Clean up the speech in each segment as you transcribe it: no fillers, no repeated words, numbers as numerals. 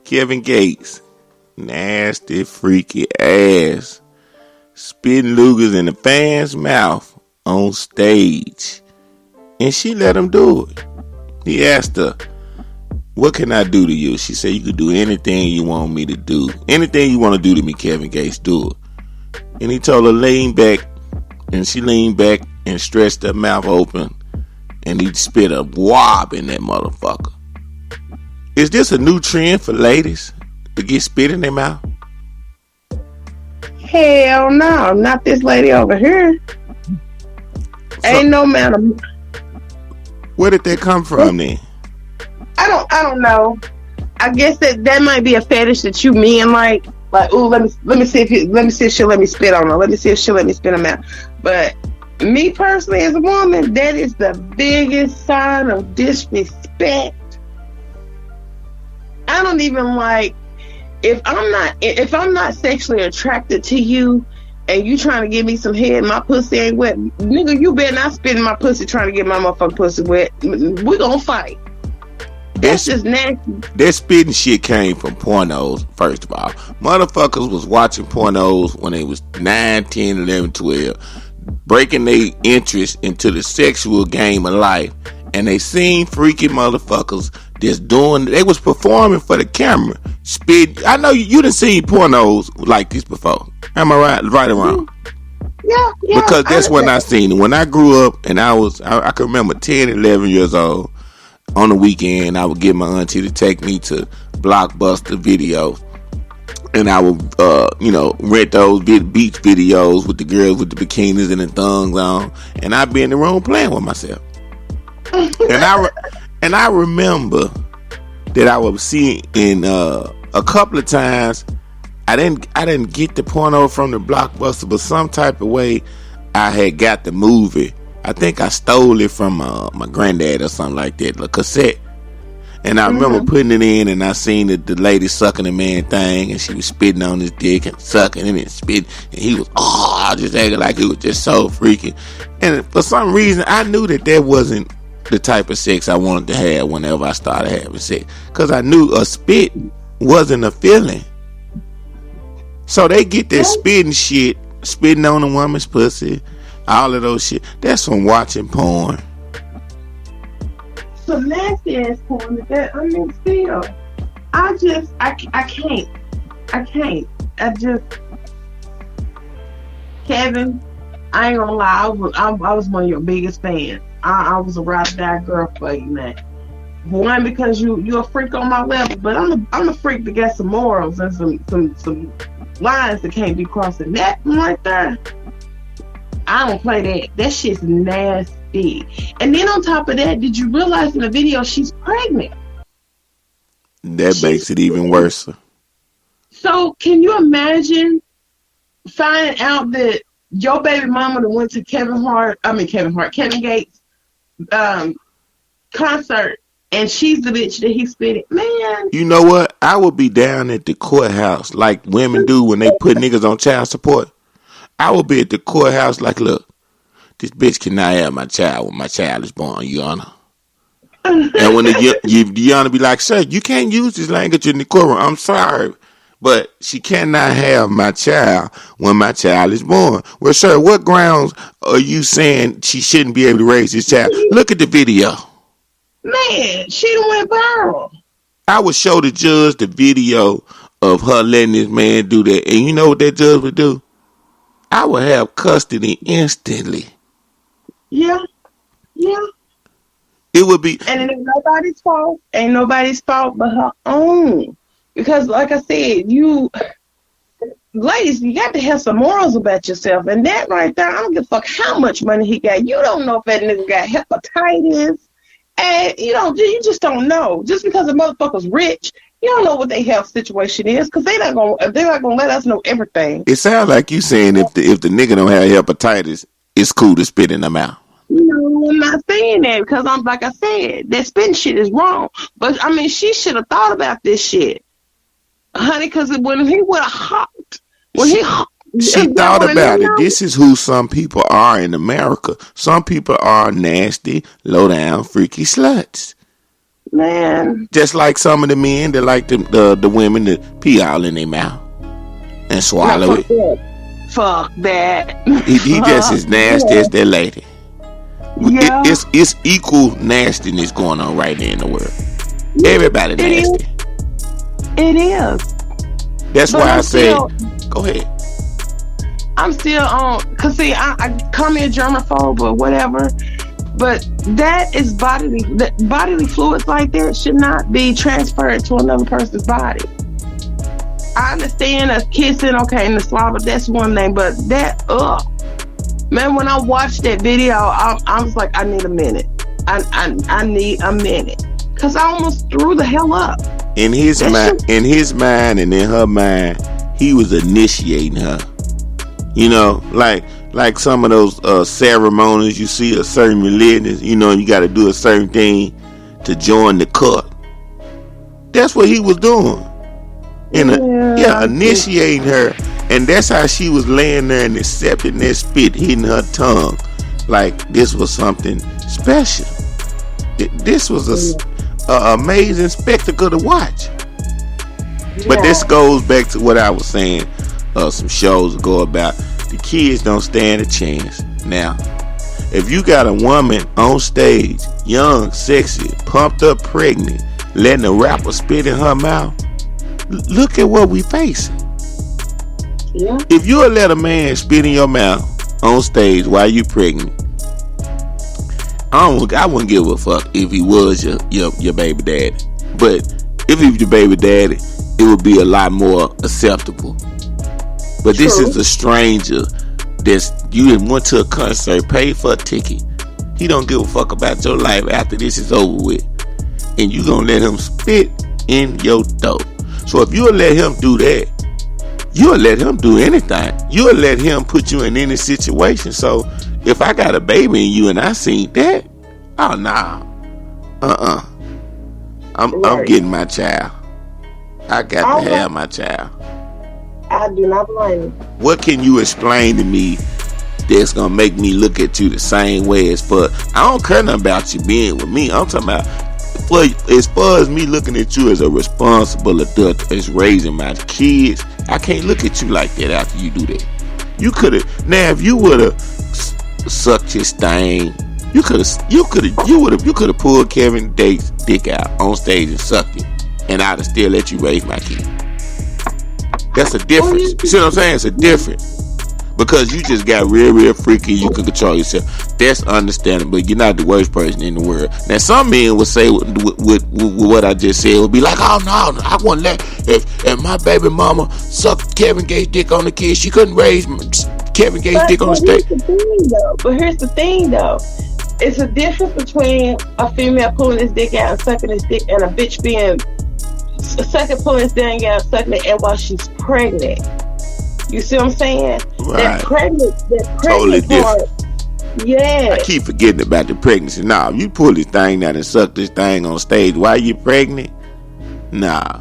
Kevin Gates, nasty, freaky ass, spitting Lugers in the fan's mouth on stage. And she let him do it. He asked her, what can I do to you? She said, you could do anything you want me to do. Anything you want to do to me, Kevin Gates, do it. And he told her, lean back. And she leaned back and stretched her mouth open. And he spit a wob in that motherfucker. Is this a new trend for ladies to get spit in their mouth? Hell no, not this lady over here. So, ain't no man. Where did that come from then? I don't know. I guess that might be a fetish that you men like. Ooh, let me see if she'll let me spit on her. Let me see if she'll let me spit them out. But me personally, as a woman, that is the biggest sign of disrespect. I don't even like if I'm not sexually attracted to you and you trying to give me some head, my pussy ain't wet, nigga. You better not spit in my pussy trying to get my motherfucking pussy wet. We gonna fight. That's just nasty. That spitting shit came from pornos, first of all. Motherfuckers was watching pornos when they was 9, 10, 11, 12, breaking their interest into the sexual game of life. And they seen freaking motherfuckers just doing, they was performing for the camera. Spit. I know you done seen pornos like this before. Am I right or wrong? Yeah. Because that's when I seen it. When I grew up and I can remember 10, 11 years old, on the weekend, I would get my auntie to take me to Blockbuster Video, and I would, rent those beach videos with the girls with the bikinis and the thongs on, and I'd be in the room playing with myself. and I remember that I was seeing a couple of times. I didn't get the porno from the Blockbuster, but some type of way I had got the movie. I think I stole it from my granddad or something like that, a cassette. And I remember putting it in, and I seen the lady sucking the man thing, and she was spitting on his dick and sucking and spitting, and he was just acting like it was just so freaking. And for some reason, I knew that wasn't the type of sex I wanted to have whenever I started having sex, because I knew a spit wasn't a feeling. So they get that spitting on a woman's pussy. All of those shit. That's from watching porn. Some nasty ass porn. That I mean, still, I can't. Kevin, I ain't gonna lie. I was one of your biggest fans. I was a ride or die girl for you, man. One, because you're a freak on my level, but I'm a freak that got some morals and some lines that can't be crossing. That right there, I don't play that. That shit's nasty. And then on top of that, did you realize in the video she's pregnant? That makes it even worse. So can you imagine finding out that your baby mama that went to Kevin Gates concert, and she's the bitch that he spit it? Man. You know what? I would be down at the courthouse like women do when they put niggas on child support. I would be at the courthouse like, look, this bitch cannot have my child when my child is born, Your Honor. And when the Honor be like, sir, you can't use this language in the courtroom. I'm sorry, but she cannot have my child when my child is born. Well, sir, what grounds are you saying she shouldn't be able to raise this child? Look at the video. Man, she done went viral. I would show the judge the video of her letting this man do that. And you know what that judge would do? I would have custody instantly. Yeah. It would be. And it ain't nobody's fault. Ain't nobody's fault but her own. Because like I said, ladies, you got to have some morals about yourself. And that right there, I don't give a fuck how much money he got. You don't know if that nigga got hepatitis. And you just don't know. Just because a motherfucker's rich, you don't know what their health situation is, because they're not gonna let us know everything. It sounds like you saying if the nigga don't have hepatitis, it's cool to spit in the mouth. No, I'm not saying that, because I'm like I said, that spitting shit is wrong. But I mean, she should have thought about this shit, honey, because when he would have hopped, she thought about it. This is who some people are in America. Some people are nasty, low down, freaky sluts. Man. Just like some of the men that like the women to pee all in their mouth and No, swallow fuck it. that. Fuck that. He just Fuck as nasty that. as that lady. Yeah. It's equal nastiness going on right now in the world. Everybody It is. nasty. It is. That's But why I say, go ahead. I'm still on, cause see, I call me a germaphobe or whatever, but that is bodily fluids like that should not be transferred to another person's body. I understand us kissing, okay, and the swallow, that's one thing, but that, man, when I watched that video, I was like, I need a minute. I need a minute, cause I almost threw the hell up. In his mind, and in her mind, he was initiating her. You know, like some of those ceremonies you see of certain religions. You know, you got to do a certain thing to join the cult. That's what he was doing. Initiating her, and that's how she was laying there and accepting that spit hitting her tongue, like this was something special. This was a amazing spectacle to watch. But this goes back to what I was saying some shows ago about the kids don't stand a chance. Now, if you got a woman on stage, young, sexy, pumped up, pregnant, letting a rapper spit in her mouth, look at what we facing. Yeah. If you would let a man spit in your mouth on stage while you pregnant, I wouldn't give a fuck if he was your baby daddy. But if he was your baby daddy, it would be a lot more acceptable. But True. This is a stranger you went to a concert, paid for a ticket. He don't give a fuck about your life after this is over with. And you gonna let him spit in your throat. So if you'll let him do that, you'll let him do anything. You'll let him put you in any situation. So if I got a baby in you and I seen that, oh nah. I'm getting my child. I got to have my child. I do not blame you. What can you explain to me that's gonna make me look at you the same way as far? I don't care nothing about you being with me. I'm talking about as far as me looking at you as a responsible adult as raising my kids. I can't look at you like that after you do that. You could have now if you would have sucked his thing. You could have pulled Kevin Date's dick out on stage and sucked it, and I'd have still let you raise my kid. That's a difference. You see what I'm saying? It's a difference. Because you just got real freaky, you can control yourself. That's understandable. You're not the worst person in the world. Now, some men would say with what I just said, would be like, oh no, I wouldn't let, if my baby mama sucked Kevin Gates' dick on the kid, she couldn't raise Kevin Gates' dick on the stage. But here's the thing though. It's a difference between a female pulling his dick out and sucking his dick and a bitch being pulling his dick out and sucking it and while she's pregnant. You see what I'm saying? Right. That pregnant totally part. Different. Yeah. I keep forgetting about the pregnancy. Nah, you pull this thing out and suck this thing on stage while you pregnant. Nah,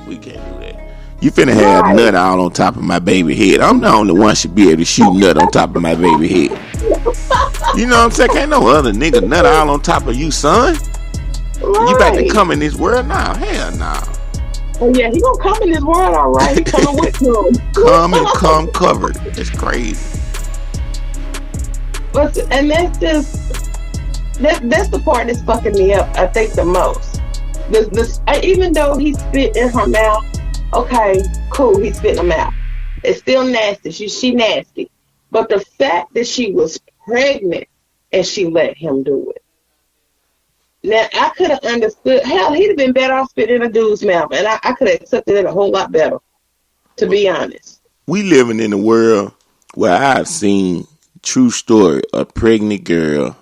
we can't do that. You finna have nut all on top of my baby head. I'm the only one should be able to shoot nut on top of my baby head. You know what I'm saying? Can't no other nigga nut all on top of you, son. Right. You about to come in this world now? Hell nah. Oh yeah, he gonna come in this world, all right. He coming with you. come covered. It's crazy. And that's the part that's fucking me up. I think the most. Even though he spit in her mouth, okay, cool. He spit in her mouth. It's still nasty. She nasty. But the fact that she was pregnant and she let him do it. Now, I could have understood. Hell, he'd have been better off spitting in a dude's mouth. And I could have accepted it a whole lot better, to be honest. We living in a world where I've seen, true story, a pregnant girl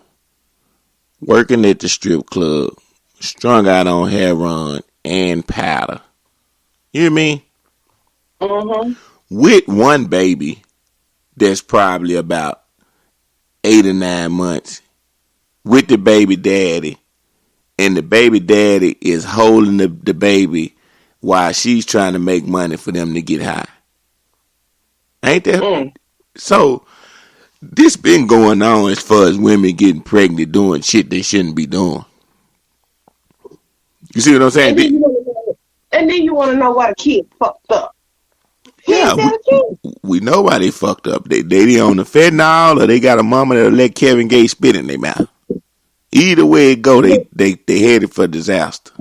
working at the strip club, strung out on heroin and powder. You hear me? Mm-hmm. With one baby that's probably about 8 or 9 months with the baby daddy, and the baby daddy is holding the baby while she's trying to make money for them to get high. Ain't that? So this been going on as far as women getting pregnant doing shit they shouldn't be doing. You see what I'm saying? And then you want to know why the kid fucked up. He Yeah, ain't that a kid. we know why they fucked up. They on the fentanyl, or they got a mama that'll let Kevin Gates spit in their mouth. Either way it go, they headed for disaster.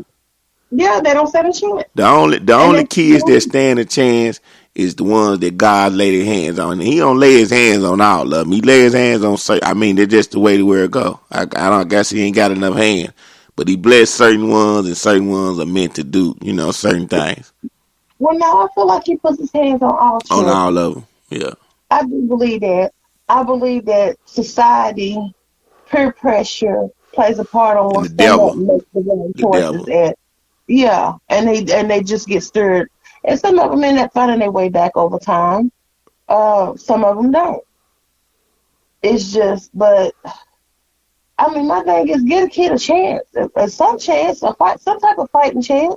Yeah, they don't stand a chance. The only And kids that stand a chance is the ones that God lay their hands on. And he don't lay his hands on all of them. He lay his hands on certain. I mean, they're just the way to where it go. I guess he ain't got enough hands, but he blessed certain ones, and certain ones are meant to do certain things well, no, I feel like he puts his hands on all on all children. of them. Yeah, I do believe that. I believe that society, peer pressure plays a part on and what some of them make the wrong the choices. devil. And yeah, and they just get stirred. And some of them end up finding their way back over time. Some of them don't. It's just, but I mean, my thing is give a kid a chance, some chance, a fight, some type of fighting chance.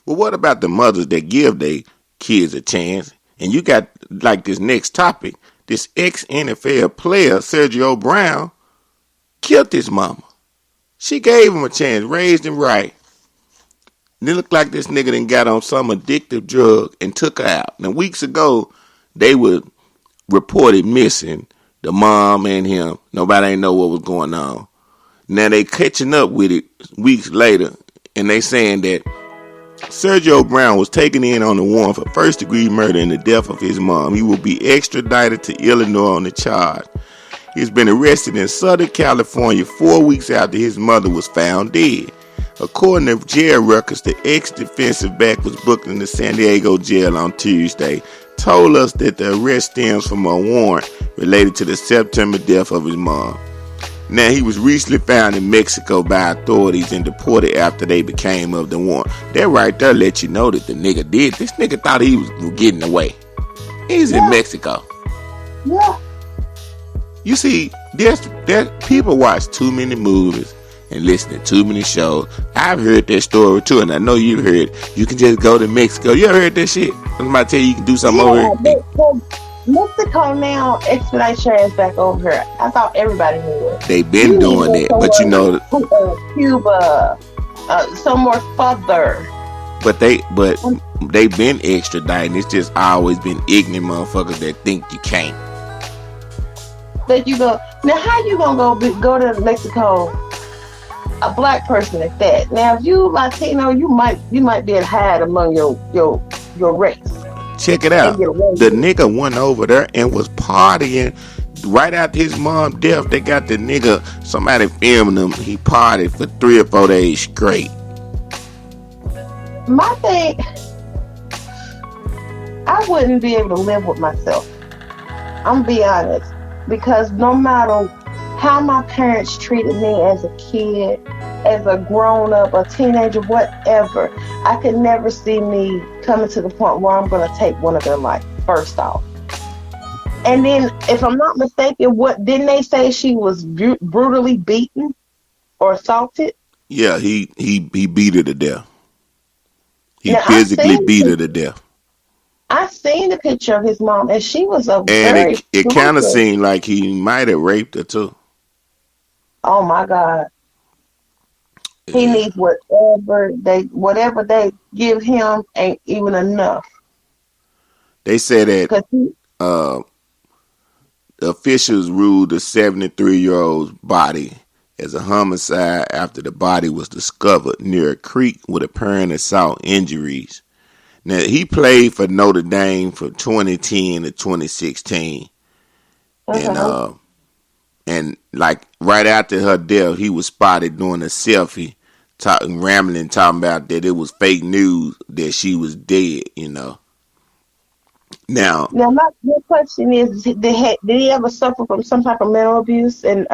Well, what about the mothers that give their kids a chance? And you got like this next topic. This ex NFL player, Sergio Brown, killed his mama. She gave him a chance, raised him right. And it looked like this nigga done got on some addictive drug and took her out. Now, weeks ago, they were reported missing, the mom and him. Nobody ain't know what was going on. Now they catching up with it weeks later, and they saying that Sergio Brown was taken in on the warrant for first-degree murder in the death of his mom. He will be extradited to Illinois on the charge. He's been arrested in Southern California 4 weeks after his mother was found dead. According to jail records, the ex-defensive back was booked in the San Diego jail on Tuesday. Told us that the arrest stems from a warrant related to the September death of his mom. Now, he was recently found in Mexico by authorities and deported after they became of the warrant. That right there let you know that the nigga did. This nigga thought he was getting away. He's in Yeah, Mexico. yeah, You see, there's people watch too many movies and listen to too many shows. I've heard that story too, and I know you've heard it. You can just go to Mexico. You ever heard that shit? Somebody tell you can do something over yeah. here. But Mexico now expedite your ass back over here. I thought everybody knew it. They been You need to doing go that, but you somewhere know, like Cuba, somewhere further. but they been extraditing. It's just always been ignorant motherfuckers that think you can't. That you go now. How you gonna go to Mexico? A black person at that. Now, if you Latino, you might be able to hide among your race Check it and out. get away The with it. nigga went over there and was partying right after his mom death. They got the nigga, somebody filming him. He partied for 3 or 4 days straight. My thing, I wouldn't be able to live with myself. I'm be honest, because no matter how my parents treated me as a kid, as a grown up, a teenager, whatever, I could never see me coming to the point where I'm going to take one of their life. First off, and then if I'm not mistaken, what didn't they say she was brutally beaten or assaulted? Yeah, he beat her to death. He Now physically beat her to death. I seen the picture of his mom, and she was a And very it kind of slender. seemed like he might have raped her too. Oh my God. He Yeah. needs whatever they give him ain't even enough. They said that Cause he, uh, officials ruled the 73-year-old's body as a homicide after the body was discovered near a creek with apparent assault injuries. Now, he played for Notre Dame from 2010 to 2016. And uh-huh. and like right after her death, he was spotted doing a selfie, rambling, talking about that it was fake news that she was dead. Now, Now my question is, did he ever suffer from some type of mental abuse and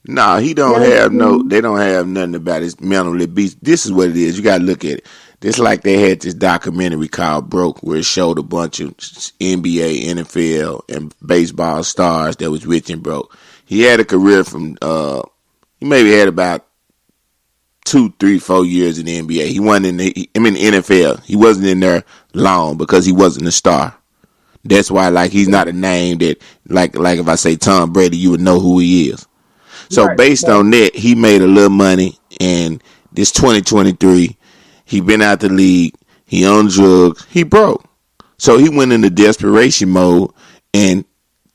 nah, he don't mental have no. disease? They don't have nothing about his mental abuse. This is what it is. You gotta look at it. Just like they had this documentary called Broke, where it showed a bunch of NBA, NFL, and baseball stars that was rich and broke. He had a career from. He maybe had about 2, 3, 4 years in the NBA. He wasn't in the. I mean, NFL. He wasn't in there long because he wasn't a star. That's why, like, he's not a name that, like if I say Tom Brady, you would know who he is. So Right, based right. on that, he made a little money, and This 2023. He been out the league. He on drugs. He broke. So he went into desperation mode and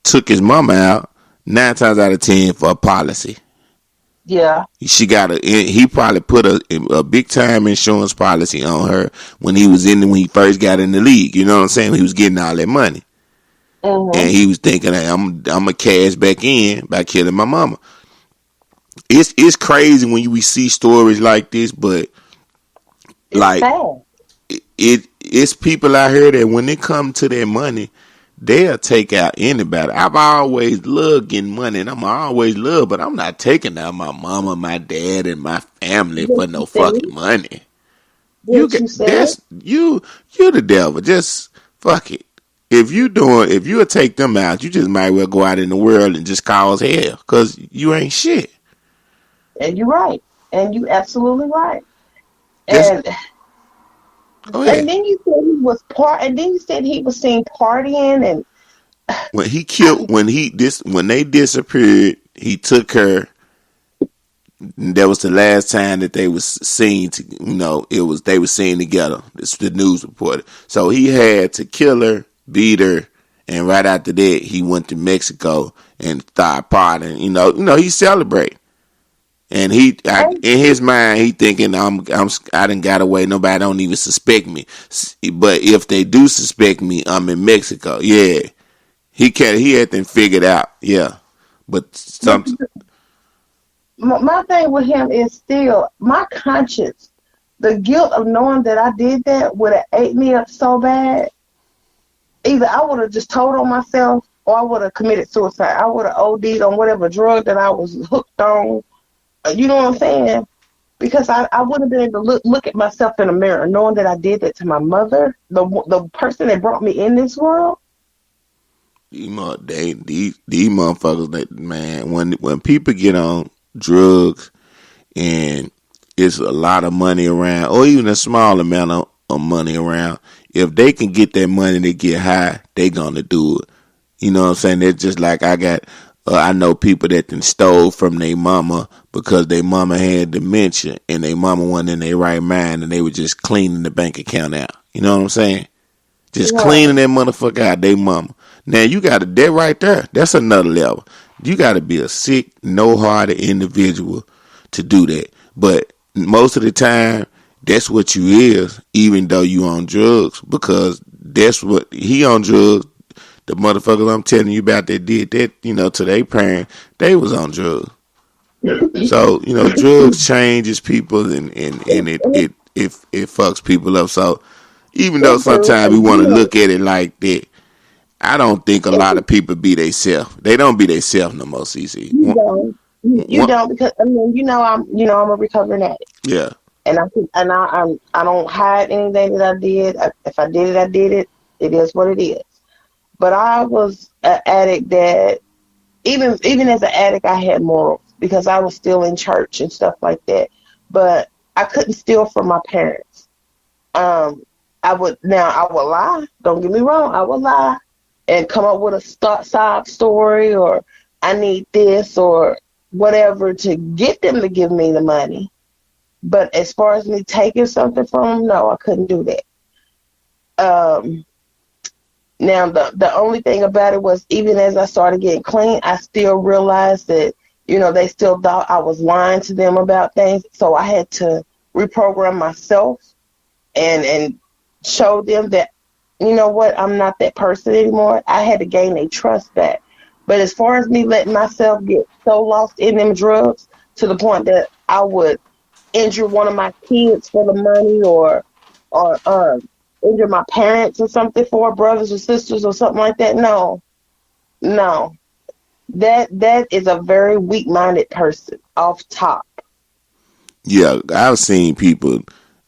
took his mama out 9 times out of 10 for a policy. Yeah. She got he probably put a big time insurance policy on her when he first got in the league. You know what I'm saying? He was getting all that money. And he was thinking, hey, I'm gonna cash back in by killing my mama. It's crazy when we see stories like this, but It's like sad. it's people out here that when it comes to their money, they'll take out anybody. I've always loved getting money, and I'm always loved, but I'm not taking out my mama, my dad, and my family What for you no said? fucking money. You What get you said? that's you the devil. Just fuck it. If you will take them out, you just might well go out in the world and just cause hell, cause you ain't shit. And you're right. And you absolutely right. Just And go and ahead. then you said he was and then you said he was seen partying and When he killed, I, when they disappeared, he took her. That was the last time that they was seen. They were seen together. It's the news reported. So he had to kill her, beat her, and right after that, he went to Mexico and started partying. He celebrate. And and in his mind, he thinking I done got away. Nobody don't even suspect me. But if they do suspect me, I'm in Mexico. Yeah, he had them figured out. Yeah, but but my thing with him is still my conscience. The guilt of knowing that I did that would have ate me up so bad. Either I would have just told on myself or I would have committed suicide. I would have OD'd on whatever drug that I was hooked on. You know what I'm saying? Because I wouldn't have been able to look at myself in the mirror knowing that I did that to my mother, the person that brought me in this world. these motherfuckers, that man, when people get on drugs and it's a lot of money around, or even a small amount of money around, if they can get that money to get high, they gonna do it. You know what I'm saying? It's just like I know people that then stole from their mama because their mama had dementia and their mama wasn't in their right mind and they were just cleaning the bank account out. You know what I'm saying? Just Right. cleaning that motherfucker out, they mama. Now you got that right there. That's another level. You got to be a sick, no-hearted individual to do that. But most of the time, that's what you is, even though you on drugs, because that's what he on drugs. The motherfuckers I'm telling you about that did that, to their parent, they was on drugs. So drugs changes people, and it fucks people up. So even though It does. sometimes we want to look at it like that, I don't think a lot of people be themselves. They don't be themselves no more. CC. You don't. You don't because I mean I'm a recovering addict, Yeah, and I don't hide anything that I did. If I did it, I did it. It is what it is. But I was an addict that even as an addict, I had morals because I was still in church and stuff like that. But I couldn't steal from my parents. Um, I would lie. Don't get me wrong. I would lie and come up with a sob story or I need this or whatever to get them to give me the money. But as far as me taking something from them, no, I couldn't do that. Um, Now the only thing about it was even as I started getting clean, I still realized that they still thought I was lying to them about things. So I had to reprogram myself and show them that what, I'm not that person anymore. I had to gain their trust back. But as far as me letting myself get so lost in them drugs to the point that I would injure one of my kids for the money or injure my parents or something for brothers or sisters or something like that. No, no. That is a very weak minded person off top. yeah. I've seen people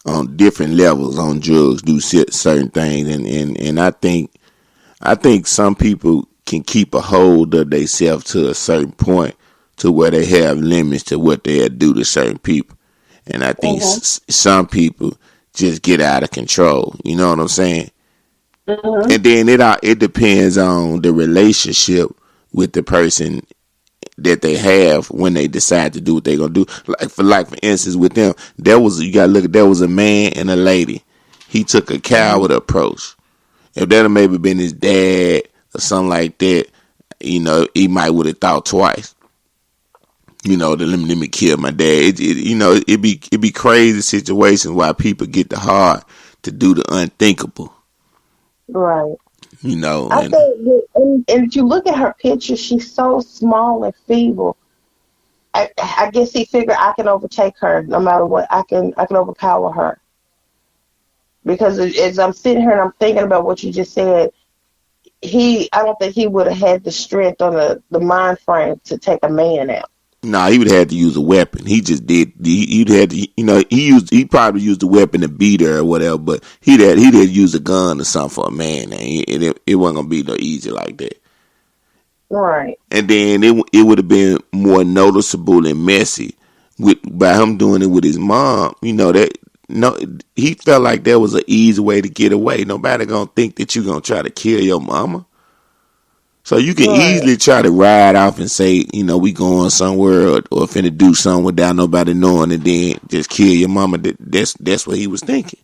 on different levels on drugs do certain things, and I think some people can keep a hold of themselves to a certain point to where they have limits to what they'll do to certain people. And I think Mhm. some people just get out of control. You know what I'm saying? Mhm. And then it depends on the relationship with the person that they have when they decide to do what they're gonna do. Like for instance, with them, you gotta look at there was a man and a lady. He took a coward approach. If that had maybe been his dad or something like that, he might would have thought twice. Let me kill my dad. It be crazy situations why people get the heart to do the unthinkable. Right. I And think, and if you look at her picture, she's so small and feeble. I guess he figured I can overtake her no matter what. I can overpower her because as I'm sitting here and I'm thinking about what you just said, I don't think he would have had the strength or the mind frame to take a man out. nah, he would have had to use a weapon. He just did. He'd had to, he probably used a weapon to beat her or whatever. But he'd had to use a gun or something for a man. And it wasn't gonna be no easy like that. Right. And then it would have been more noticeable and messy by him doing it with his mom. He felt like there was an easy way to get away. Nobody gonna think that you're gonna try to kill your mama. So you can easily try to ride off and say, we going somewhere or finna do something without nobody knowing, and then just kill your mama. That's what he was thinking.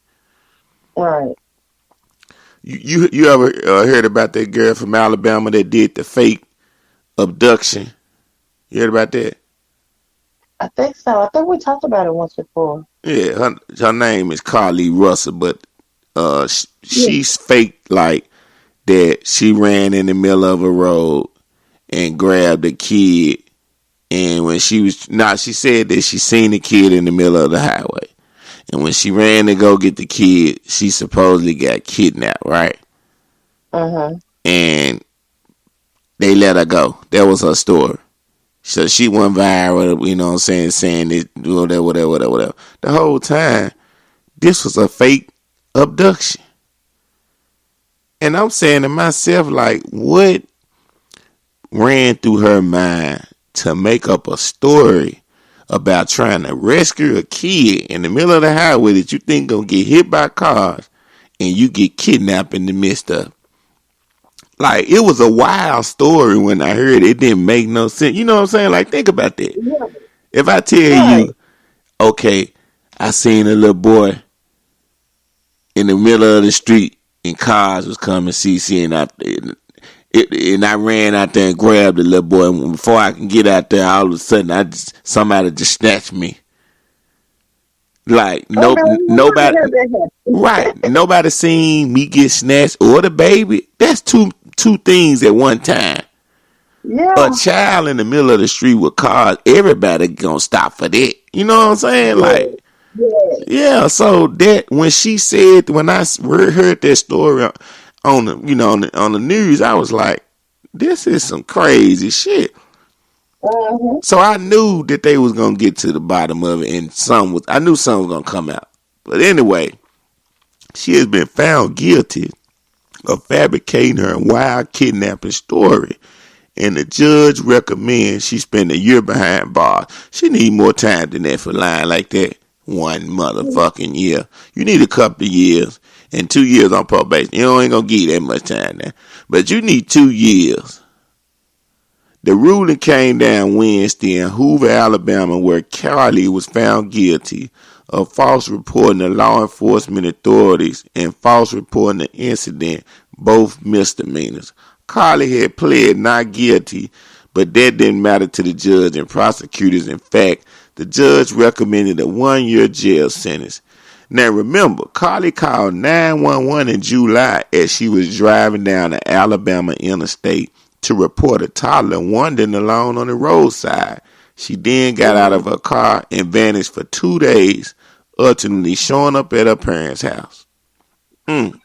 Right. You ever heard about that girl from Alabama that did the fake abduction? You heard about that? I think so. I think we talked about it once before. Yeah, her name is Carly Russell, but Yeah. she's faked like that. She ran in the middle of a road and grabbed a kid, and when she said that she seen the kid in the middle of the highway, and when she ran to go get the kid, she supposedly got kidnapped, right? And they let her go. That was her story. So she went viral, saying it, whatever. The whole time, this was a fake abduction. And I'm saying to myself, like, what ran through her mind to make up a story about trying to rescue a kid in the middle of the highway that you think gonna get hit by cars and you get kidnapped in the midst of? Like, it was a wild story when I heard it. It didn't make no sense. You know what I'm saying? Like, think about that. Yeah. If I tell you, okay, I seen a little boy in the middle of the street and cars was coming CCing out there. And I ran out there and grabbed the little boy. And before I can get out there, all of a sudden, somebody just snatched me. Like, nobody, right? Nobody seen me get snatched or the baby. That's two things at one time. Yeah. A child in the middle of the street with cars, everybody gonna stop for that. You know what I'm saying? Like, yeah. So that when I heard that story on the news, I was like, this is some crazy shit. So I knew that they was gonna get to the bottom of it, and I knew something was gonna come out. But anyway, she has been found guilty of fabricating her wild kidnapping story, and the judge recommends she spend a year behind bars. She need more time than that for lying like that. One motherfucking year. You need a couple of years and 2 years on probation. You ain't gonna give you that much time now, but you need 2 years. The ruling came down Wednesday in Hoover, Alabama, where Carly was found guilty of false reporting to law enforcement authorities and false reporting the incident, both misdemeanors. Carly had pled not guilty, but that didn't matter to the judge and prosecutors. In fact, the judge recommended a 1-year jail sentence. Now remember, Carly called 911 in July as she was driving down the Alabama interstate to report a toddler wandering alone on the roadside. She then got out of her car and vanished for 2 days, ultimately showing up at her parents' house. The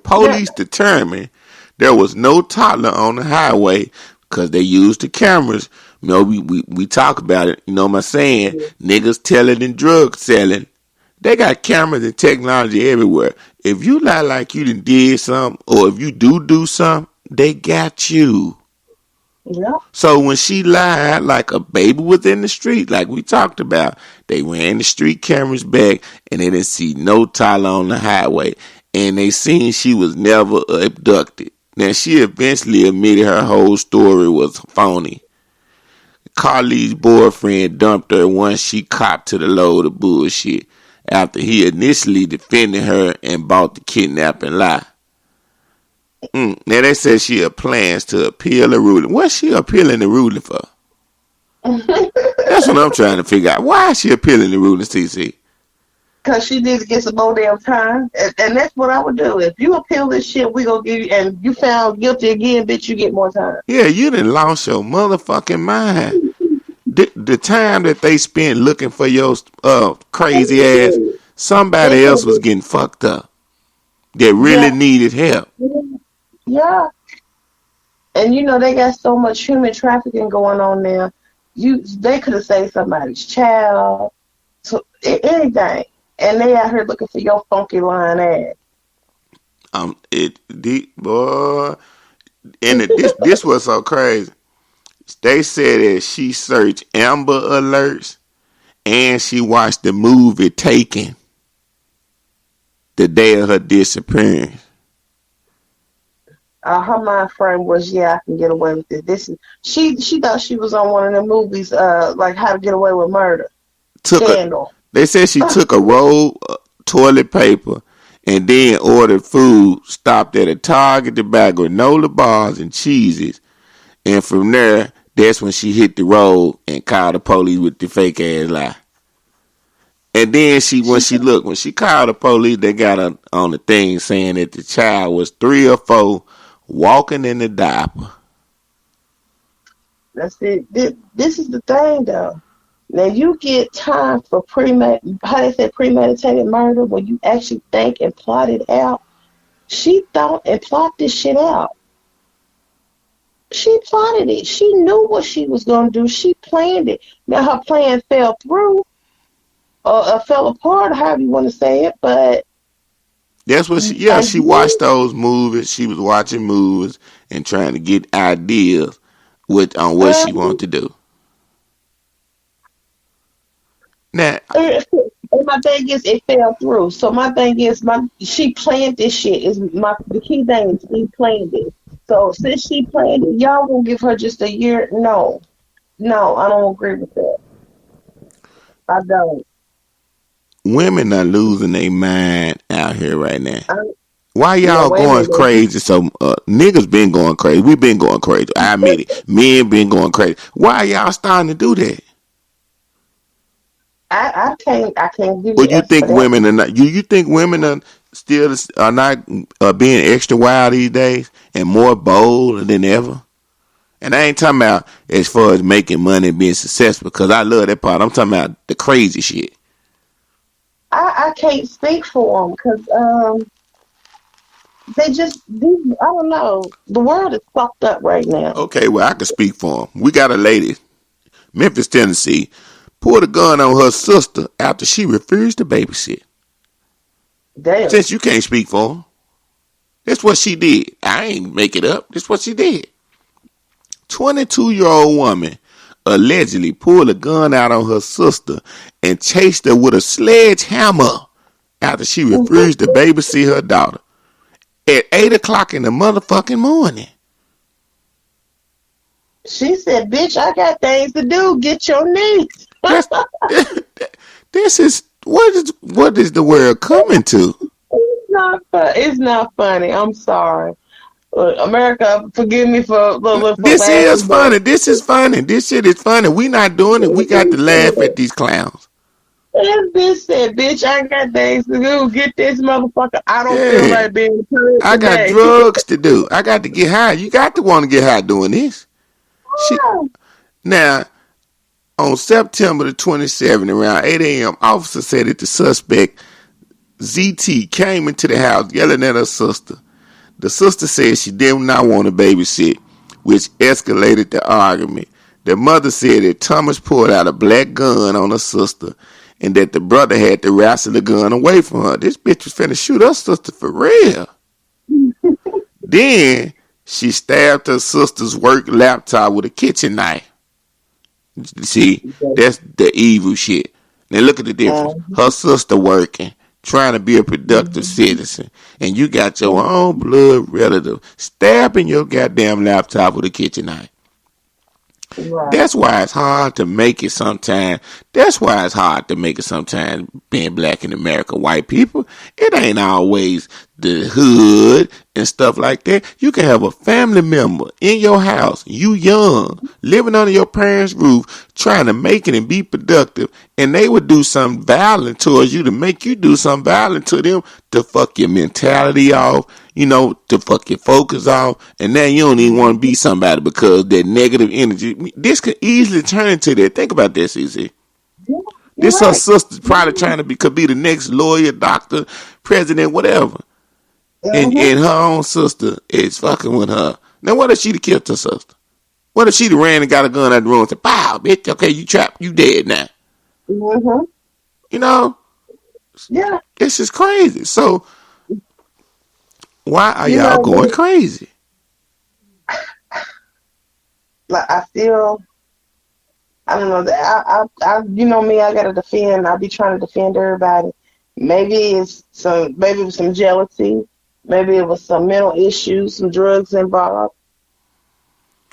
police determined there was no toddler on the highway because they used the cameras. We talk about it. You know what I'm saying? Niggas telling and drug selling. They got cameras and technology everywhere. If you lie like you did something, or if you do something, they got you. Yeah. So when she lied like a baby was in the street, like we talked about, they ran the street cameras back and they didn't see no Tyler on the highway. And they seen she was never abducted. Now, she eventually admitted her whole story was phony. Carly's boyfriend dumped her once she copped to the load of bullshit after he initially defended her and bought the kidnapping lie. Now they said she had plans to appeal the ruling. What's she appealing the ruling for? That's what I'm trying to figure out. Why is she appealing the ruling, CC? Because she needs to get some more damn time. And that's what I would do. If you appeal this shit, we gonna give you, and you found guilty again, bitch, you get more time. Yeah, you done lost your motherfucking mind. The time that they spent looking for your crazy ass, somebody else was getting fucked up that really needed help. Yeah. And you know they got so much human trafficking going on there. They could have saved somebody's child, so anything, and they out here looking for your funky line ass. Boy, and this was so crazy. They said that she searched Amber Alerts and she watched the movie Taken the day of her disappearance. Her mind frame was, I can get away with it. She thought she was on one of the movies, like How to Get Away with Murder. They said she took a roll of toilet paper and then ordered food, stopped at a Target to buy granola bars and cheeses, and from there, that's when she hit the road and called the police with the fake ass lie. And then when she called the police, they got her on the thing saying that the child was 3 or 4 walking in the diaper. That's it. This is the thing, though. Now you get time for premeditated murder when you actually think and plot it out. She thought and plotted this shit out. She plotted it. She knew what she was going to do. She planned it. Now her plan fell through or fell apart, however you want to say it, but that's what she watched those movies. She was watching movies and trying to get ideas on what she wanted to do. Now, and my thing is, it fell through. So my thing is, she planned this shit. The key thing is she planned it. So since she planned it, y'all gonna give her just a year? No, I don't agree with that. I don't. Women are losing their mind out here right now. Why y'all going crazy? So niggas been going crazy. We been going crazy. I admit it. Men been going crazy. Why y'all starting to do that? I can't give you. But you think women are not? You think women are still not being extra wild these days and more bold than ever? And I ain't talking about as far as making money and being successful, because I love that part. I'm talking about the crazy shit. I can't speak for them because they just, I don't know. The world is fucked up right now. Okay, well, I can speak for them. We got a lady, Memphis, Tennessee, pulled a gun on her sister after she refused to babysit. Damn. Since you can't speak for her, that's what she did. I ain't make it up. That's what she did. 22-year-old woman allegedly pulled a gun out on her sister and chased her with a sledgehammer after she refused to babysit her daughter at 8 o'clock in the motherfucking morning. She said, bitch, I got things to do. Get your knees. This is what is the world coming to? It's not funny. I'm sorry. America, forgive me for this is funny. This is funny. This shit is funny. We not doing it. We got to laugh at these clowns. This bitch said, bitch, I got things to do. Get this motherfucker. I don't feel like being a person. I got drugs to do. I got to get high. You got to want to get high doing this. Now, on September the 27th, around 8 a.m., officers said that the suspect, ZT, came into the house yelling at her sister. The sister said she did not want to babysit, which escalated the argument. The mother said that Thomas pulled out a black gun on her sister and that the brother had to wrestle the gun away from her. This bitch was finna shoot her sister for real. Then she stabbed her sister's work laptop with a kitchen knife. See, that's the evil shit. Now look at the difference. Her sister working, trying to be a productive citizen, and you got your own blood relative stabbing your goddamn laptop with a kitchen knife. Right. That's why it's hard to make it sometimes. That's why it's hard to make it sometimes being black in America. White people, it ain't always the hood and stuff like that. You can have a family member in your house, you young, living under your parents' roof, trying to make it and be productive, and they would do something violent towards you to make you do something violent to them to fuck your mentality off, to fuck your focus off, and now you don't even want to be somebody because that negative energy. This could easily turn into that. Think about this, CC. Yeah, you're This her right. sister probably trying to could be the next lawyer, doctor, president, whatever. Mm-hmm. And her own sister is fucking with her. Now what if she'd have killed her sister? What if she'd have ran and got a gun out the room and said, "Pow, bitch, okay, you trapped, you dead now." Mm-hmm. You know, Yeah. it's just crazy. So why are You y'all know, going crazy? like I feel, I don't know that you know me, I gotta defend. I be trying to defend everybody. Maybe it was some jealousy, maybe it was some mental issues, some drugs involved,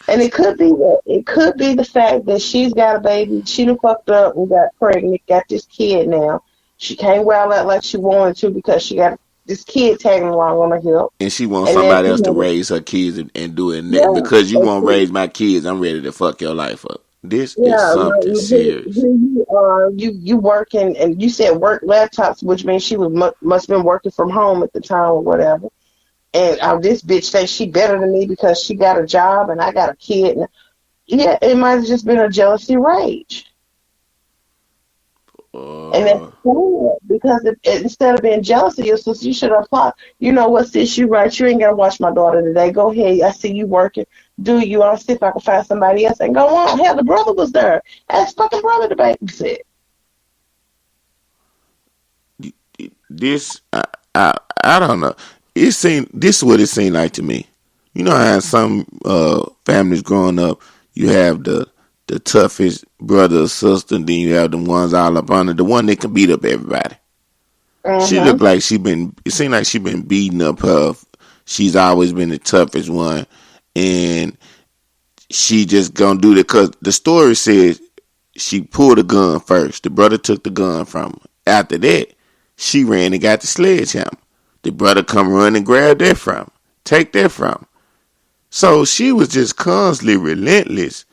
and it could be the fact that she's got a baby, she done fucked up and got pregnant, got this kid now. She can't wild out like she wanted to because she got this kid tagging along on her hip, And she wants and then somebody else to you raise her kids and do it. know, Because you won't yeah. raise my kids, I'm ready to fuck your life up. This is Yeah, something like, serious. here you are, you working, and you said work laptops, which means she was must have been working from home at the time or whatever. And this bitch says she better than me because she got a job and I got a kid. And, yeah, it might have just been a jealousy rage, and that's Uh, sad because instead of being jealous of your sister, you should apply. You know what, sis? You right. You ain't gotta watch my daughter today. Go ahead. I see you working. Do you? I'll see if I can find somebody else and go on. Hell, the brother was there. Ask fucking brother to babysit. this, I don't know. This is what it seemed like to me. You know how some families growing up, you have the toughest brother or sister, and then you have the ones all up under the one that can beat up everybody. She Mm-hmm. looked like it seemed like she been beating up her. She's always been the toughest one. And she just gonna do that because the story says she pulled a gun first. The brother took the gun from her. After that, she ran and got the sledgehammer. The brother come run and grab that from her. Take that from her. So she was just constantly relentless,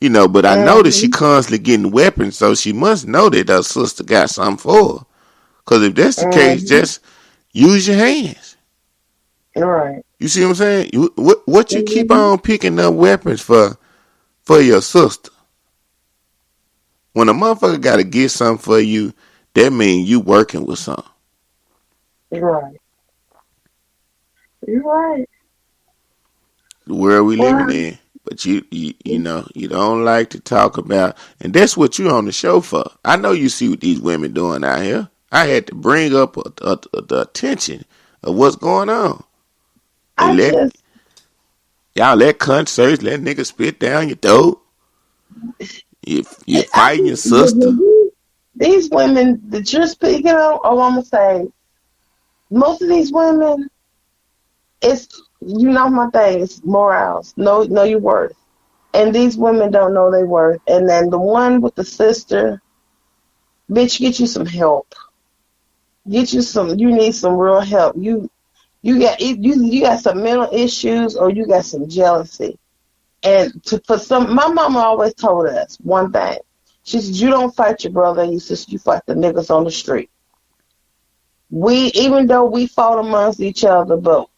but I know that she Mm-hmm. constantly getting weapons, so she must know that her sister got something for her. Because if that's the case, Mm-hmm. just use your hands. Right. You see what I'm saying? What you keep Mm-hmm. on picking up weapons for your sister? When a motherfucker got to get something for you, that means you working with something. Right. You're right. The world we living Well, in. But you don't like to talk about, and that's what you on the show for. I know you see what these women doing out here. I had to bring up the attention of what's going on. They I let just y'all let concerts, let niggas spit down your throat. You I fighting your just sister. these women that you're speaking of, oh, I'm gonna say most of these women, it's my thing. It's morals. Know your worth. And these women don't know their worth. And then the one with the sister, bitch, get you some help. Get you some. You need some real help. You got some mental issues or you got some jealousy. And for some, my mama always told us one thing. She said, "You don't fight your brother and your sister. You fight the niggas on the street." Even though we fought amongst each other, but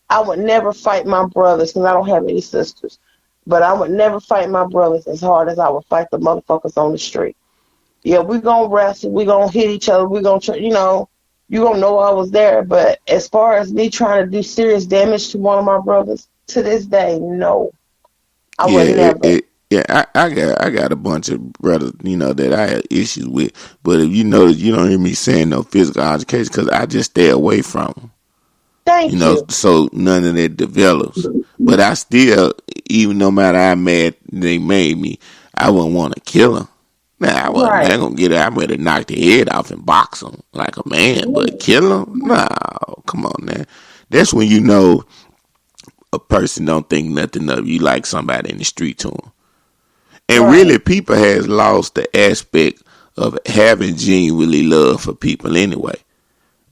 I would never fight my brothers because I don't have any sisters. But I would never fight my brothers as hard as I would fight the motherfuckers on the street. Yeah, we gonna wrestle, we gonna hit each other, we gonna, you gonna know I was there. But as far as me trying to do serious damage to one of my brothers, to this day, no, I Yeah, would never. I got a bunch of brothers, that I had issues with. But if you notice, you don't hear me saying no physical altercation because I just stay away from them. Thank you. So none of that develops. But I still, even no matter how mad they made me, I wouldn't want to kill them. Nah, I wasn't Right. man, gonna get it. I'm ready to knock the head off and box them like a man, but kill them? No, come on, man. That's when you know a person don't think nothing of you like somebody in the street to them. And Right. really, people has lost the aspect of having genuinely love for people anyway.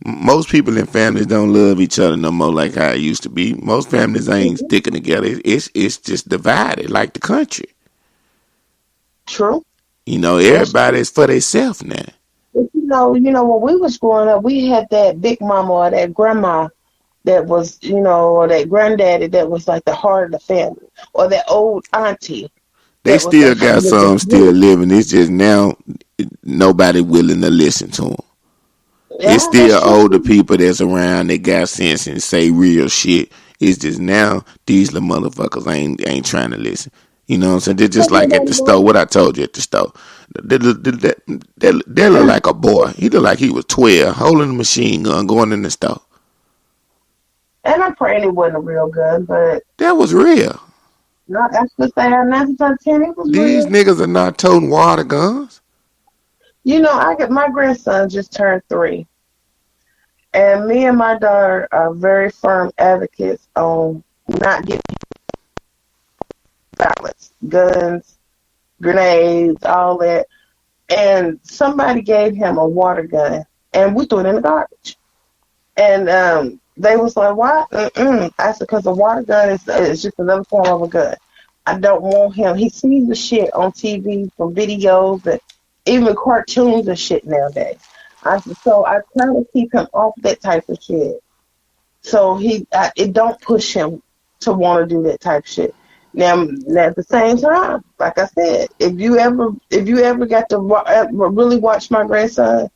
Most people in families don't love each other no more like how it used to be. Most families ain't Mhm. sticking together. It's just divided like the country. True. That's true. Everybody's for themselves now. But when we was growing up, we had that big mama or that grandma that was, or that granddaddy that was like the heart of the family, or that old auntie They that was still got was the some still glue. living. It's just now nobody willing to listen to them. It's Yeah, that's still true older too. people that's around that got sense and say real shit. It's just now these little motherfuckers ain't trying to listen. You know what I'm saying? They're just But you like at the store. know What I told you at the store. They look like a boy. He looked like he was 12, holding a machine gun, going in the store. and I'm praying it wasn't a real gun, but That was real. not that's just say 9 times out of 10 it was These real. niggas are not toting water guns. I got my grandson just turned 3, and me and my daughter are very firm advocates on not getting violence, guns, grenades, all that. And somebody gave him a water gun, and we threw it in the garbage. And they was like, "Why?" I said, "Because a water gun is just another form of a gun. I don't want him. He sees the shit on TV from videos and even cartoons and shit nowadays." I said, "So I try to keep him off that type of shit. So it don't push him to want to do that type of shit." Now, at the same time, like I said, if you ever got to really watch my grandson,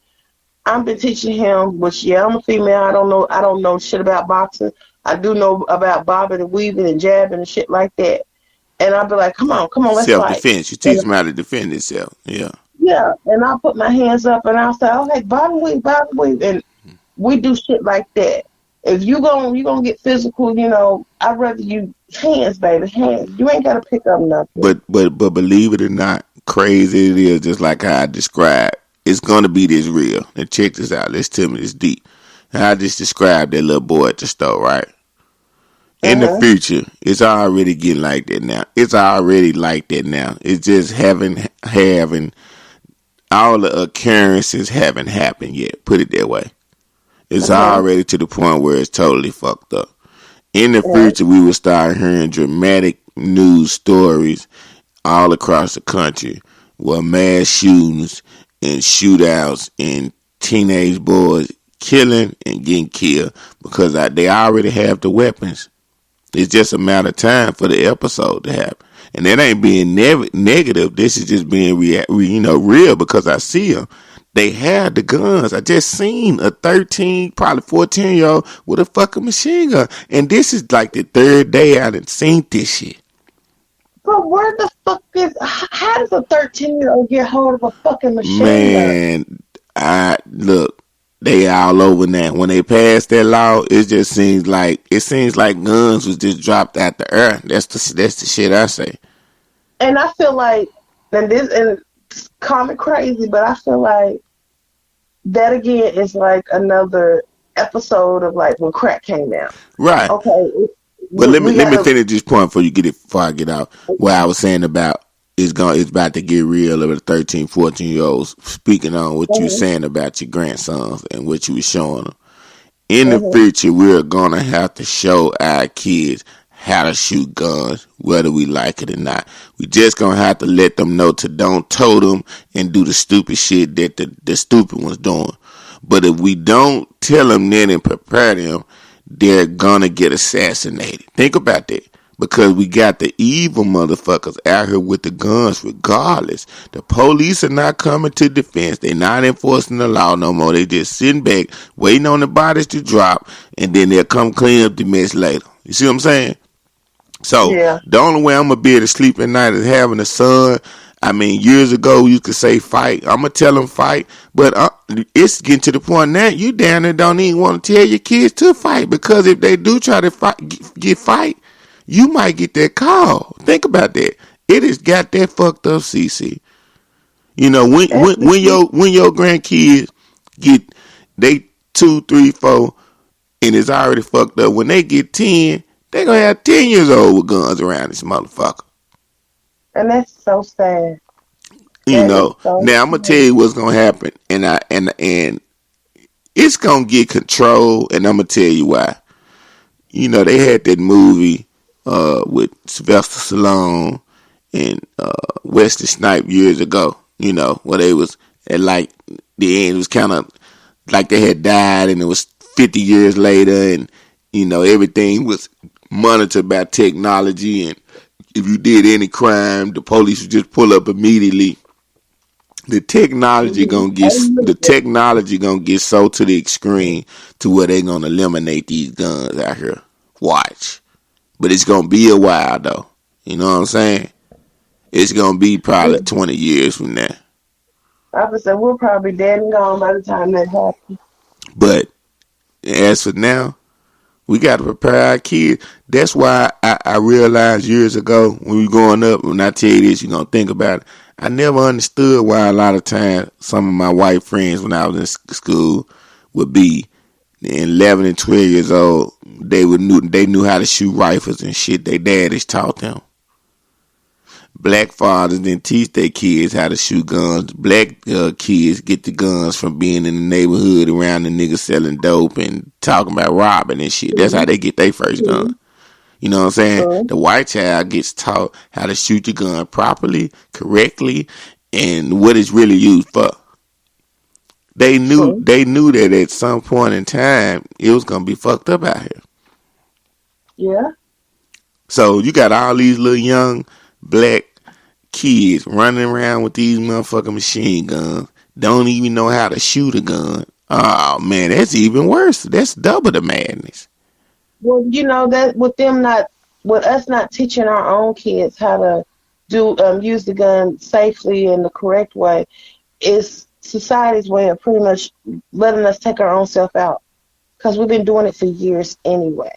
I've been teaching him. Which, yeah, I'm a female. I don't know shit about boxing. I do know about bobbing and weaving and jabbing and shit like that. And I'll be like, come on, let's Self fight. defense. You teach And them how to defend themselves. Yeah. yeah, and I'll put my hands up and I'll say, okay, bob and weave, and we do shit like that. If you gonna get physical, I'd rather you hands, baby, hands. You ain't gotta pick up nothing. But believe it or not, crazy it is, just like how I described. It's gonna be this real. And check this out. Let's tell me this deep. How I just described that little boy at the store, right? In the Mhm. future, it's already getting like that now. It's already like that now. It's just having all the occurrences haven't happened yet. Put it that way. It's Mhm. already to the point where it's totally fucked up. In the Right. future, we will start hearing dramatic news stories all across the country where mass shootings and shootouts and teenage boys killing and getting killed because they already have the weapons. It's just a matter of time for the episode to happen. And that ain't being negative. This is just being real because I see them. They have the guns. I just seen a 13, probably 14-year old with a fucking machine gun. And this is like the third day I done seen this shit. But where the fuck how does a 13-year-old get hold of a fucking machine gun? Man, I look, they all over now. When they passed that law, it seems like guns was just dropped out the air. That's the shit I say. And I feel like, and call me crazy, but I feel like that again is like another episode of like when crack came out. Right. Okay, But we, let me we let me gotta. finish this point before I get out. What I was saying about it's about to get real of the 13, 14 year olds speaking on what you were Mhm, saying about your grandsons and what you were showing them. In the mhm. future, we're gonna have to show our kids how to shoot guns, whether we like it or not. We just gonna have to let them know to don't tote them and do the stupid shit that the stupid ones doing. But if we don't tell them then and prepare them, they're gonna get assassinated. Think about that. Because we got the evil motherfuckers out here with the guns regardless. The police are not coming to defense. They're not enforcing the law no more. They just sitting back, waiting on the bodies to drop, and then they'll come clean up the mess later. You see what I'm saying? So Yeah, the only way I'm gonna be able to sleep at night is having a son. I mean, years ago you could say fight. I'm gonna tell them fight, but it's getting to the point now you down there don't even want to tell your kids to fight because if they do try to fight, you might get that call. Think about that. It has got that fucked up, CC. You know when your grandkids get they 2, 3, 4 and it's already fucked up. When they get 10, they gonna have 10 years old with guns around this motherfucker. And that's so sad. You That is know. so Now I'm gonna tell sad. you what's gonna happen, and it's gonna get control, and I'm gonna tell you why. You know, they had that movie with Sylvester Stallone and Wesley Snipes years ago. You know, where they was at like the end was kind of like they had died, and it was 50 years later, and you know everything was monitored by technology, and if you did any crime, the police would just pull up immediately. Mhm. The technology gonna get so to the extreme to where they gonna eliminate these guns out here. Watch, but it's gonna be a while though. You know what I'm saying? It's gonna be probably 20 years from now. I would say we're probably dead and gone by the time that happens. But as for now, we got to prepare our kids. That's why I realized years ago when we were growing up, when I tell you this, you're going to think about it. I never understood why a lot of times some of my white friends when I was in school would be 11 and 12 years old. They knew how to shoot rifles and shit. Their daddies taught them. Black fathers didn't teach their kids how to shoot guns. Black kids get the guns from being in the neighborhood around the niggas selling dope and talking about robbing and shit. That's how Mhm. they get their first gun. Mhm. You know what I'm saying? Mhm. The white child gets taught how to shoot the gun properly, correctly, and what it's really used for. Mhm. They knew that at some point in time it was gonna be fucked up out here. Yeah. So you got all these little young black kids running around with these motherfucking machine guns, don't even know how to shoot a gun. Oh man, that's even worse. That's double the madness. Well, that with us not teaching our own kids how to do use the gun safely in the correct way, is society's way of pretty much letting us take our own self out because we've been doing it for years anyway.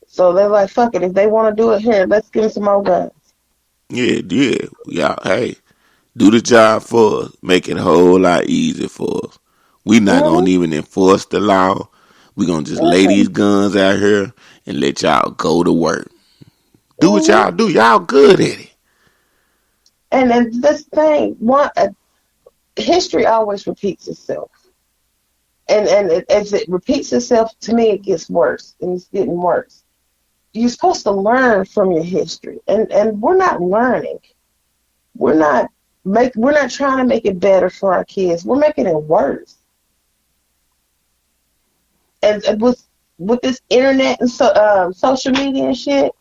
So they're like, fuck it. If they want to do it here, let's give them some more guns. Yeah, yeah, yeah. Hey, do the job for us. Make it a whole lot easier for us. We not Mm-hmm. gonna even enforce the law. We gonna just lay Mm-hmm. these guns out here and let y'all go to work. Do what Mm-hmm. y'all do. Y'all good at it. And then this thing, history always repeats itself. As it repeats itself, to me, it gets worse, and it's getting worse. You're supposed to learn from your history, and we're not learning. We're not trying to make it better for our kids. We're making it worse. And with this internet and social media and shit,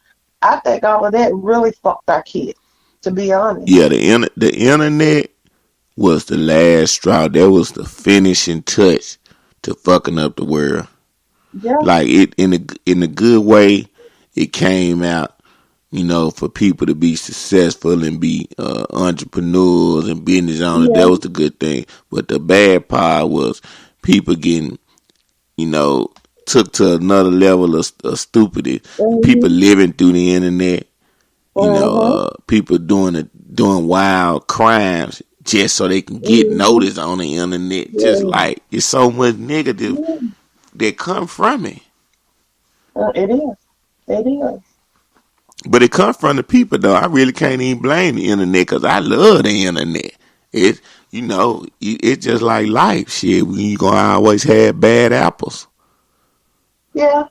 I think all of that really fucked our kids. To be honest. Yeah, the internet was the last straw. That was the finishing touch to fucking up the world. Yeah. Like it in a good way, it came out. You know, for people to be successful and be entrepreneurs and business owners, that Yeah. was the good thing. But the bad part was people getting, you know, took to another level of stupidity. People Mhm. living through the internet. You know, Mhm. people doing wild crimes just so they can get Mhm. noticed on the internet. Just Yeah. like it's so much negative Yeah. that come from it. It is. It is. But it comes from the people though. I really can't even blame the internet because I love the internet. It, you know, it's just like life. Shit, you gonna always have bad apples. Yeah.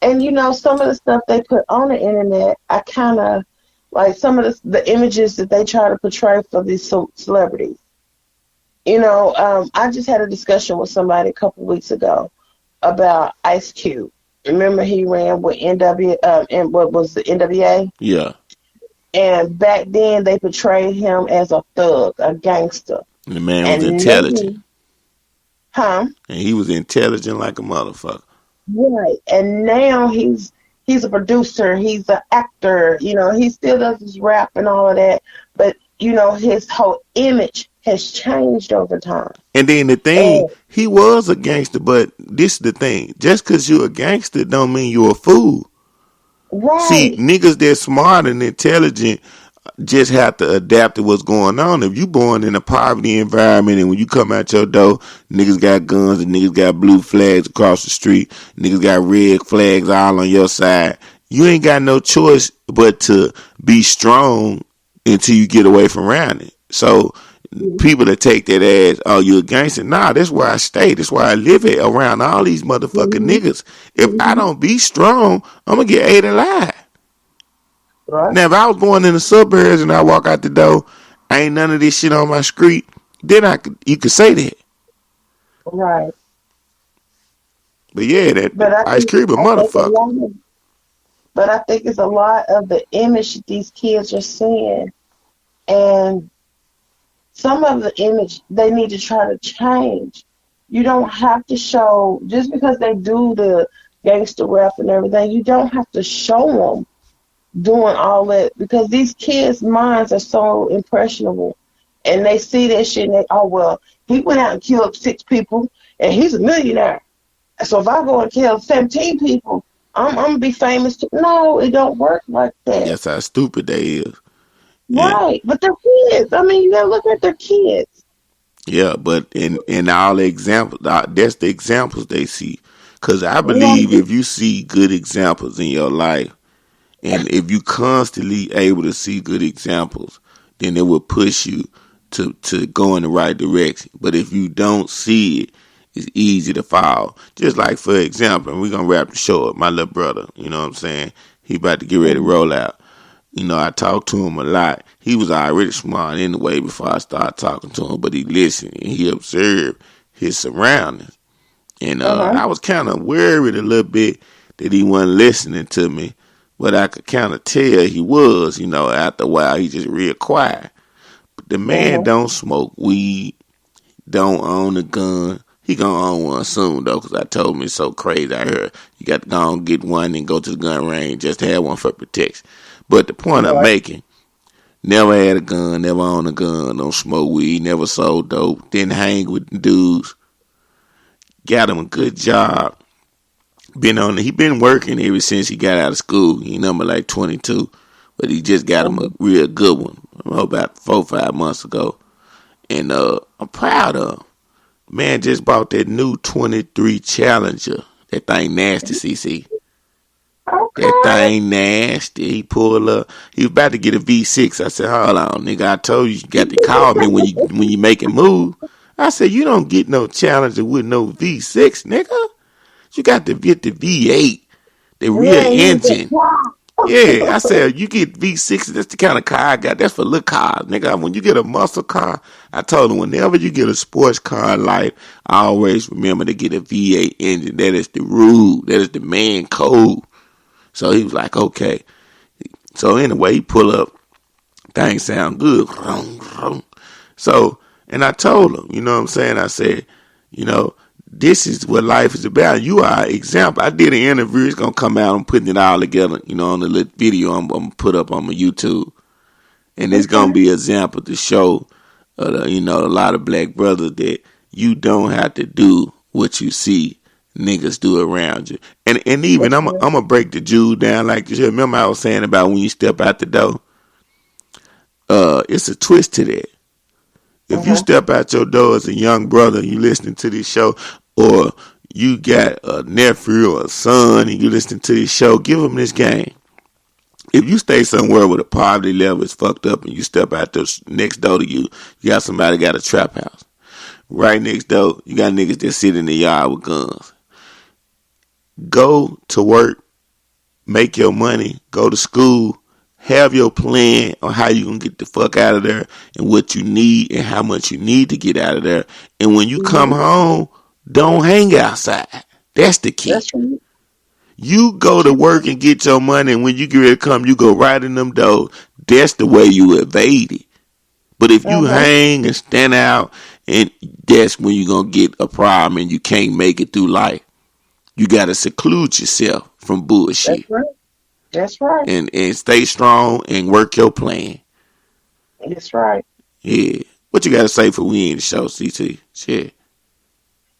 And some of the stuff they put on the internet, I kind of like some of the images that they try to portray for these celebrities. I just had a discussion with somebody a couple weeks ago about Ice Cube. Remember he ran with and what was the NWA? Yeah, And back then they portrayed him as a thug, a gangster. and the man was And intelligent, now, huh? and he was intelligent like a motherfucker. Right. And now he's a producer, he's an actor, he still does his rap and all of that. But his whole image has changed over time. And then the thing, And he was a gangster, but this is the thing: just because you a gangster, don't mean you a fool. See, right, niggas that smart and intelligent just have to adapt to what's going on. If you born in a poverty environment and when you come out your door, niggas got guns and niggas got blue flags across the street, niggas got red flags all on your side, you ain't got no choice but to be strong until you get away from around it. So people that take that as, oh, you a gangster. Nah, that's where I stay. That's where I live at, around all these motherfucking Mm-hmm. niggas. If I Mm-hmm. don't be strong, I'm gonna get ate alive. Right. Now, if I was born in the suburbs and I walk out the door, ain't none of this shit on my street, then you could say that. Right. But yeah, that But I Ice think Cube a I think a motherfucker. lot of, but I think it's a lot of the image that these kids are seeing, and some of the image they need to try to change. You don't have to show just because they do the gangster rap and everything. You don't have to show them doing all that because these kids' minds are so impressionable, and they see that shit and they, oh well, he went out and killed 6 people and he's a millionaire. So if I go and kill 17 people, I'm gonna be famous too. No, it don't work like that. That's how stupid they is. And Right. But they're kids. I mean, you gotta look at their kids. yeah, but in all the examples, that's the examples they see. Cause I believe Right. if you see good examples in your life, and if you constantly able to see good examples, then it will push you to go in the right direction. But if you don't see it, it's easy to fall. Just like, for example, and we're gonna wrap the show up. My little brother, you know what I'm saying? He about to get ready to Mhm. roll out. You know, I talked to him a lot. He was already smart anyway before I started talking to him, but he listened and he observed his surroundings. And Uh-huh. I was kind of worried a little bit that he wasn't listening to me, but I could kind of tell he was. You know, after a while, he just real quiet. But the man Uh-huh. don't smoke weed, don't own a gun. He gonna own one soon though, 'cause I told him it's so crazy. I heard you got to go and get one and go to the gun range just to have one for protection. But the point I'm Right. making, never had a gun, never owned a gun, don't smoke weed, never sold dope, didn't hang with the dudes, got him a good job. He been working ever since he got out of school. He number like 22, but he just got him a Uh-huh. real good one about 4 or 5 months ago. And I'm proud of him. Man just bought that new 23 Challenger. That thing nasty, CC. That Okay. thing nasty. He pulled up. He was about to get a V6. I said, hold on, nigga. I told you got to call me when you make a move. I said, you don't get no Challenger with no V6, nigga. You got to get the V8, the You rear ain't used that engine. Yeah, I car. said, you get V6, that's the kind of car I got. That's for little cars, nigga. When you get a muscle car, I told him, whenever you get a sports car in life, I always remember to get a V8 engine. That is the rule. That is the man code. So he was like, okay. So anyway, he pull up. Things sound good. So, and I told him, you know what I'm saying? I said, you know, this is what life is about. You are an example. I did an interview. It's going to come out. I'm putting it all together, you know, on the little video I'm going to put up on my YouTube. And it's going to Okay. be an example to show, you know, a lot of black brothers that you don't have to do what you see niggas do around you. And even, That's I'm right. going to break the Jew down like this. Remember I was saying about when you step out the door? It's a twist to that. If you Uh-huh. step out your door as a young brother and you listening to this show, or you got a nephew or a son and you listening to this show, give them this game. If you stay somewhere where the poverty level is fucked up and you step out this next door to you, you got somebody got a trap house. Right next door, you got niggas that sit in the yard with guns. Go to work, make your money, go to school, have your plan on how you gonna get the fuck out of there and what you need and how much you need to get out of there. And when you come Mm-hmm. home, don't hang outside. That's the key. That's right. You go to work and get your money, and when you get ready to come, you go right in them doors. That's the way you evade it. But if you Uh-huh. hang and stand out, and that's when you're gonna get a problem and you can't make it through life. You gotta seclude yourself from That's bullshit right. That's right. and stay strong and work your plan. That's right. Yeah. What you gotta say for we in the show, CT? Shit.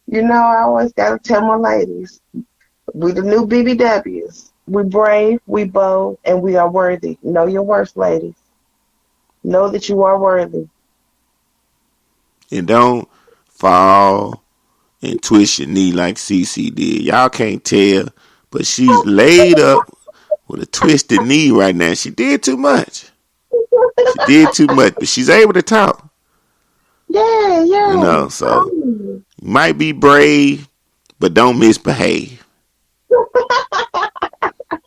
You know, I always gotta tell my ladies, we the new BBWs. We brave, we bold, and we are worthy. Know your worth, ladies. Know that you are worthy. And don't fall and twist your knee like CC did. Y'all can't tell, but she's laid up. with a twisted knee right now. She did too much. She did too much, but she's able to talk. Yeah, You yeah. know, so you might be brave, but don't misbehave.